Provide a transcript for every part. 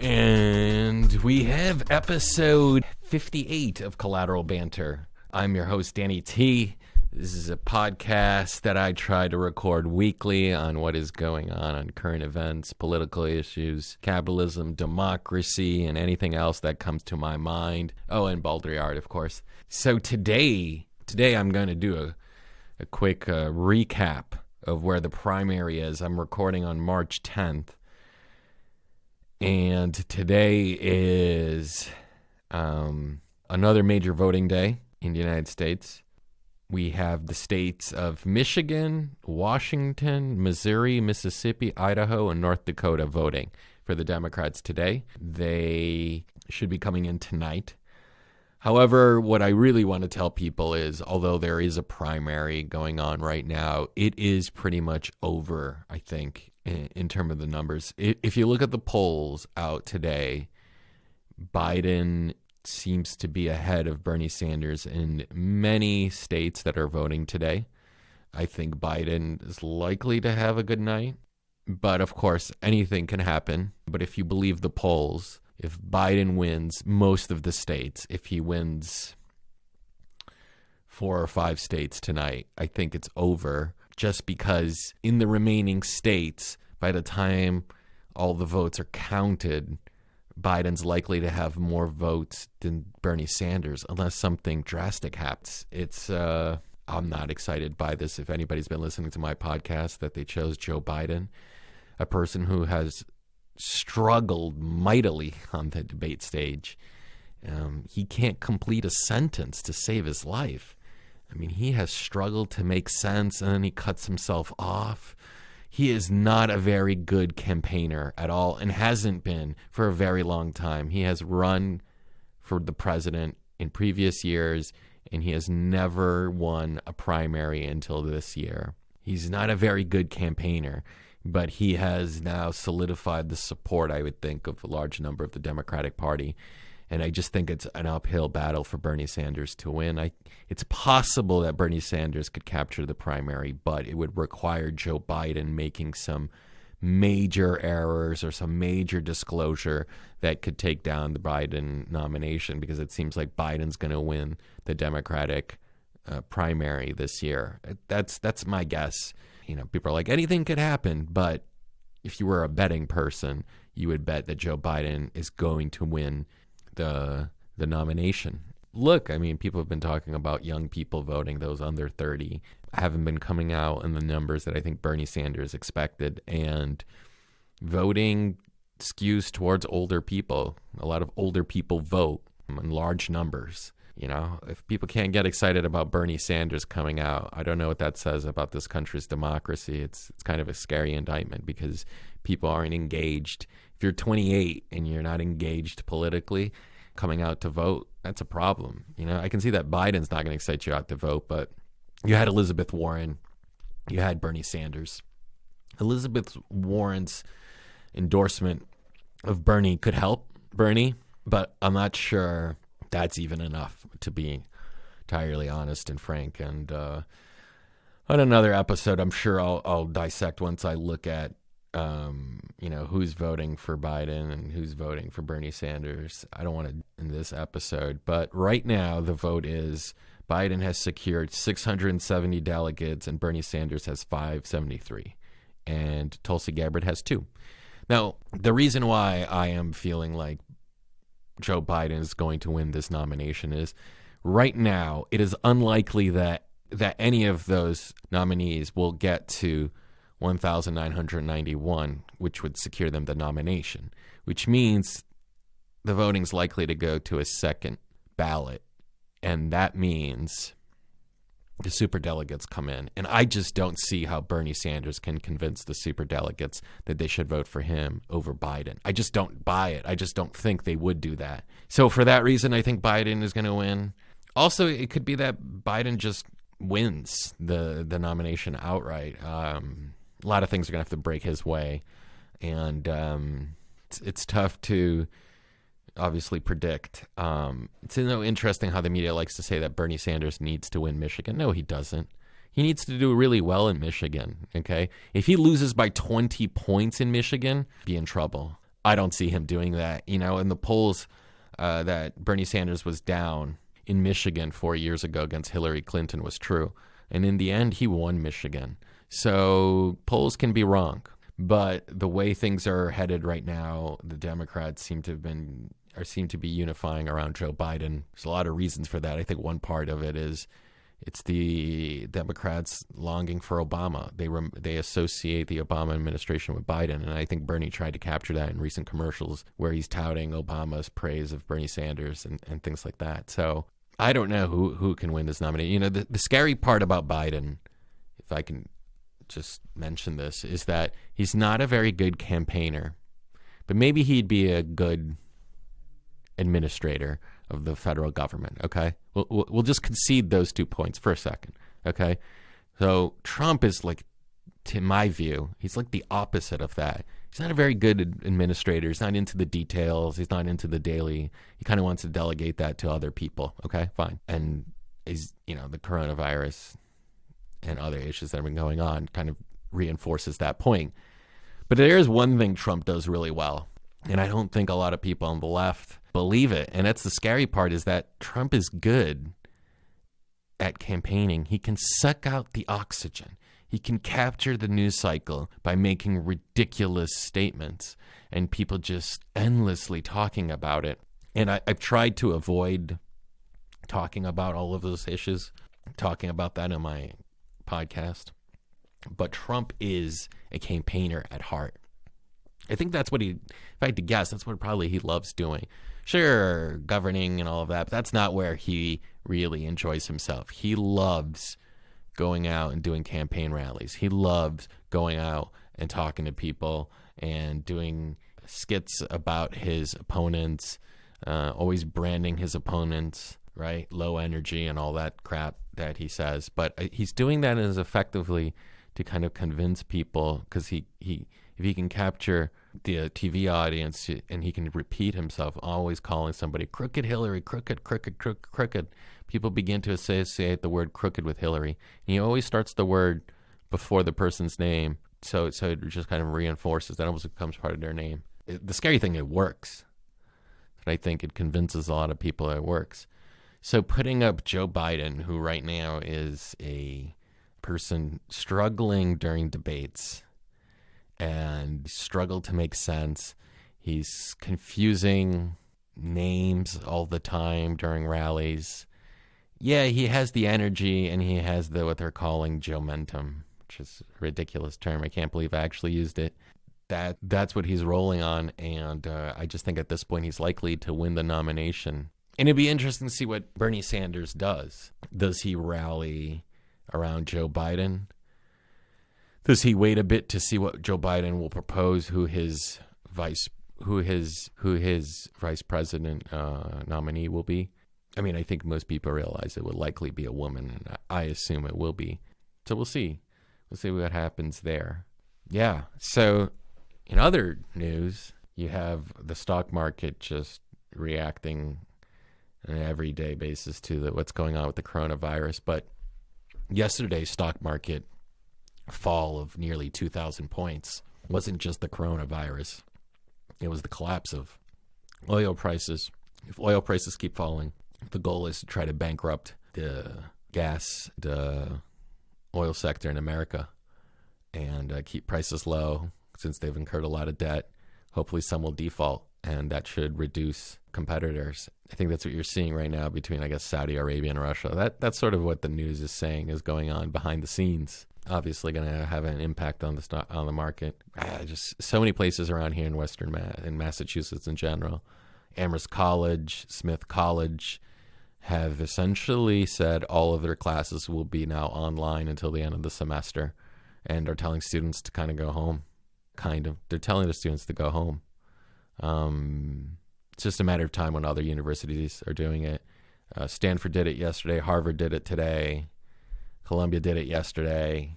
And we have episode 58 of Collateral Banter. I'm your host, Danny T. This is a podcast that I try to record weekly on what is going on current events, political issues, capitalism, democracy, and anything else that comes to my mind. Oh, and Baudrillard, of course. So today I'm going to do a quick recap of where the primary is. I'm recording on March 10th. And today is another major voting day in the United States. We have the states of Michigan, Washington, Missouri, Mississippi, Idaho, and North Dakota voting for the Democrats today. They should be coming in tonight. However, what I really want to tell people is, although there is a primary going on right now, it is pretty much over, I think, in terms of the numbers. If you look at the polls out today, Biden seems to be ahead of Bernie Sanders in many states that are voting today. I think Biden is likely to have a good night, but of course, anything can happen. But if you believe the polls, if Biden wins most of the states, if he wins 4 or 5 states tonight, I think it's over. Just because in the remaining states, by the time all the votes are counted, Biden's likely to have more votes than Bernie Sanders, unless something drastic happens. I'm not excited by this. If anybody's been listening to my podcast, that they chose Joe Biden, a person who has struggled mightily on the debate stage. He can't complete a sentence to save his life. I mean, he has struggled to make sense, and then he cuts himself off. He is not a very good campaigner at all, and hasn't been for a very long time. He has run for the president in previous years, and he has never won a primary until this year. He's not a very good campaigner, but he has now solidified the support, I would think, of a large number of the Democratic Party. And I just think it's an uphill battle for Bernie Sanders to win. It's possible that Bernie Sanders could capture the primary, but it would require Joe Biden making some major errors or some major disclosure that could take down the Biden nomination, because it seems like Biden's going to win the Democratic primary this year. That's my guess. You know, people are like, anything could happen, but if you were a betting person, you would bet that Joe Biden is going to win the nomination. Look, I mean, people have been talking about young people voting, those under 30 haven't been coming out in the numbers that I think Bernie Sanders expected, and voting skews towards older people. A lot of older people vote in large numbers. You know, if people can't get excited about Bernie Sanders coming out, I don't know what that says about this country's democracy. It's kind of a scary indictment, because people aren't engaged. If you're 28 and you're not engaged politically, coming out to vote, that's a problem. You know, I can see that Biden's not going to excite you out to vote, but you had Elizabeth Warren, you had Bernie Sanders. Elizabeth Warren's endorsement of Bernie could help Bernie, but I'm not sure that's even enough, to be entirely honest and frank. And on another episode, I'm sure I'll dissect once I look at who's voting for Biden and who's voting for Bernie Sanders. I don't want to in this episode, but right now the vote is Biden has secured 670 delegates and Bernie Sanders has 573, and Tulsi Gabbard has 2. Now, the reason why I am feeling like Joe Biden is going to win this nomination is, right now it is unlikely that any of those nominees will get to 1,991, which would secure them the nomination, which means the voting's likely to go to a second ballot. And that means the superdelegates come in. And I just don't see how Bernie Sanders can convince the superdelegates that they should vote for him over Biden. I just don't buy it. I just don't think they would do that. So for that reason, I think Biden is going to win. Also, it could be that Biden just wins the nomination outright. A lot of things are going to have to break his way. And it's tough to obviously predict. It's interesting how the media likes to say that Bernie Sanders needs to win Michigan. No, he doesn't. He needs to do really well in Michigan, okay? If he loses by 20 points in Michigan, be in trouble. I don't see him doing that. You know, in the polls that Bernie Sanders was down in Michigan 4 years ago against Hillary Clinton was true. And in the end, he won Michigan. So polls can be wrong. But the way things are headed right now, the Democrats seem to be unifying around Joe Biden. There's a lot of reasons for that. I think one part of it is it's the Democrats longing for Obama. They associate the Obama administration with Biden, and I think Bernie tried to capture that in recent commercials where he's touting Obama's praise of Bernie Sanders and things like that. So I don't know who can win this nomination. You know, the scary part about Biden, if I can just mention this, is that he's not a very good campaigner, but maybe he'd be a good administrator of the federal government. Okay, we'll just concede those 2 points for a second. Okay, so Trump is like, to my view, he's like the opposite of that. He's not a very good administrator. He's not into the details. He's not into the daily. He kind of wants to delegate that to other people. Okay, fine. And is, you know, the coronavirus and other issues that have been going on kind of reinforces that point. But there is one thing Trump does really well, and I don't think a lot of people on the left believe it. And that's the scary part, is that Trump is good at campaigning. He can suck out the oxygen. He can capture the news cycle by making ridiculous statements and people just endlessly talking about it. And I've tried to avoid talking about all of those issues, talking about that in my podcast. But Trump is a campaigner at heart. I think that's what if I had to guess, that's what probably he loves doing. Sure, governing and all of that, but that's not where he really enjoys himself. He loves going out and doing campaign rallies. He loves going out and talking to people and doing skits about his opponents, always branding his opponents, right? Low energy and all that crap that he says. But he's doing that as effectively to kind of convince people, because if he can capture the TV audience and he can repeat himself, always calling somebody crooked Hillary, crooked, crooked, crooked, crooked, people begin to associate the word crooked with Hillary. And he always starts the word before the person's name, so it just kind of reinforces that, almost becomes part of their name. The scary thing, it works. And I think it convinces a lot of people that it works. So putting up Joe Biden, who right now is a person struggling during debates and struggled to make sense. He's confusing names all the time during rallies. Yeah, he has the energy and he has what they're calling Joe-mentum, which is a ridiculous term. I can't believe I actually used it. That's what he's rolling on, and I just think at this point he's likely to win the nomination. And it'd be interesting to see what Bernie Sanders does. Does he rally around Joe Biden? Does he wait a bit to see what Joe Biden will propose, who his vice president nominee will be? I mean, I think most people realize it will likely be a woman, and I assume it will be. So we'll see. We'll see what happens there. Yeah. So in other news, you have the stock market just reacting on an everyday basis to what's going on with the coronavirus. But yesterday's stock market fall of nearly 2,000 points wasn't just the coronavirus. It was the collapse of oil prices. If oil prices keep falling, the goal is to try to bankrupt the oil sector in America and keep prices low, since they've incurred a lot of debt. Hopefully some will default, and that should reduce competitors. I think that's what you're seeing right now between, I guess, Saudi Arabia and Russia. That's sort of what the news is saying is going on behind the scenes. Obviously going to have an impact on the market. Just so many places around here in in Massachusetts in general. Amherst College, Smith College have essentially said all of their classes will be now online until the end of the semester, and are telling students to kind of go home. They're telling the students to go home. It's just a matter of time when other universities are doing it. Stanford did it yesterday. Harvard did it today. Columbia did it yesterday.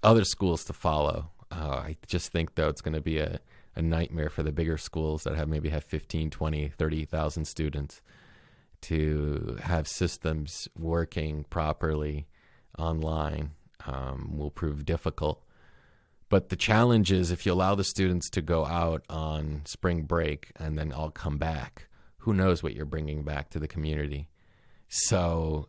Other schools to follow. I just think, though, it's going to be a nightmare for the bigger schools that maybe have 15, 20, 30,000 students to have systems working properly online will prove difficult. But the challenge is if you allow the students to go out on spring break and then all come back, who knows what you're bringing back to the community. So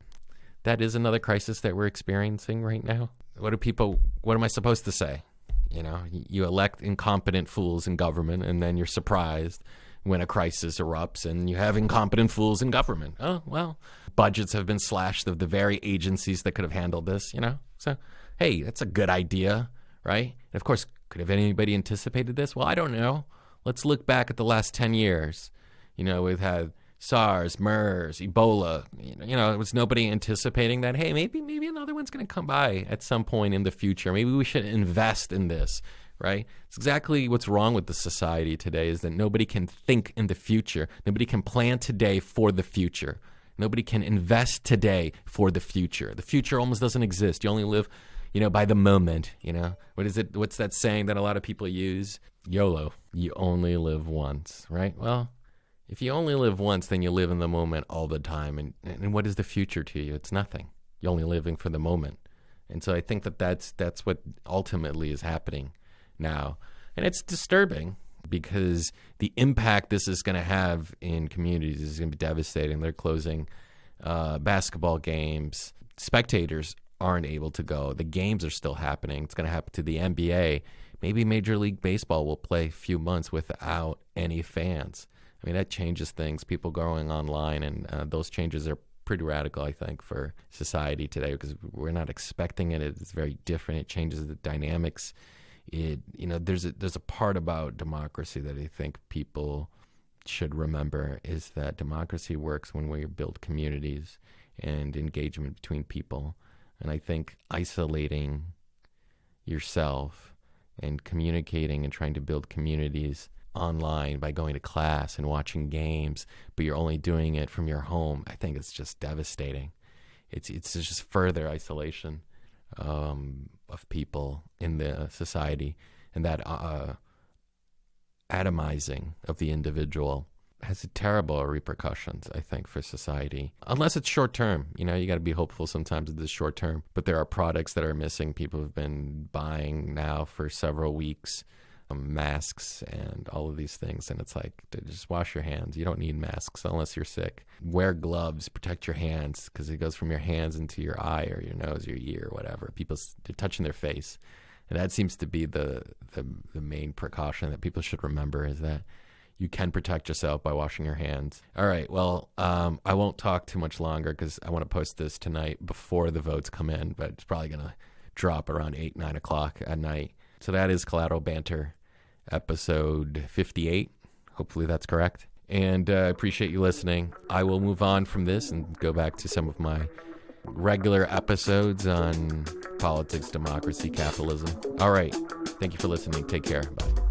that is another crisis that we're experiencing right now. What am I supposed to say? You know, you elect incompetent fools in government, and then you're surprised when a crisis erupts and you have incompetent fools in government. Oh, well, budgets have been slashed of the very agencies that could have handled this, you know? So, hey, that's a good idea, right? And of course, could have anybody anticipated this? Well, I don't know. Let's look back at the last 10 years. You know, we've had SARS, MERS, Ebola. You know, it was nobody anticipating that, hey, maybe another one's going to come by at some point in the future. Maybe we should invest in this, right? It's exactly what's wrong with the society today is that nobody can think in the future. Nobody can plan today for the future. Nobody can invest today for the future. The future almost doesn't exist. You only live, you know, by the moment, you know. What's that saying that a lot of people use? YOLO. You only live once, right? Well, if you only live once, then you live in the moment all the time. And what is the future to you? It's nothing. You're only living for the moment. And so I think that's what ultimately is happening now. And it's disturbing because the impact this is going to have in communities is going to be devastating. They're closing basketball games. Spectators aren't able to go. The games are still happening. It's going to happen to the NBA. Maybe Major League Baseball will play a few months without any fans. I mean, that changes things. People going online, and those changes are pretty radical, I think, for society today because we're not expecting it. It's very different. It changes the dynamics. There's a part about democracy that I think people should remember is that democracy works when we build communities and engagement between people. And I think isolating yourself and communicating and trying to build communities online by going to class and watching games, but you're only doing it from your home, I think it's just devastating. It's just further isolation of people in the society, and that atomizing of the individual has terrible repercussions, I think, for society. Unless it's short term. You know, you got to be hopeful sometimes it is short term. But there are products that are missing. People have been buying now for several weeks. Masks and all of these things, and it's like, just wash your hands. You don't need masks unless you're sick. Wear gloves, protect your hands, because it goes from your hands into your eye or your nose, your ear, whatever. They're touching their face, and that seems to be the main precaution that people should remember, is that you can protect yourself by washing your hands. All right, well, I won't talk too much longer because I want to post this tonight before the votes come in, but it's probably going to drop around 8, 9 o'clock at night. So that is Collateral Banter, episode 58. Hopefully that's correct. And I appreciate you listening. I will move on from this and go back to some of my regular episodes on politics, democracy, capitalism. All right. Thank you for listening. Take care. Bye.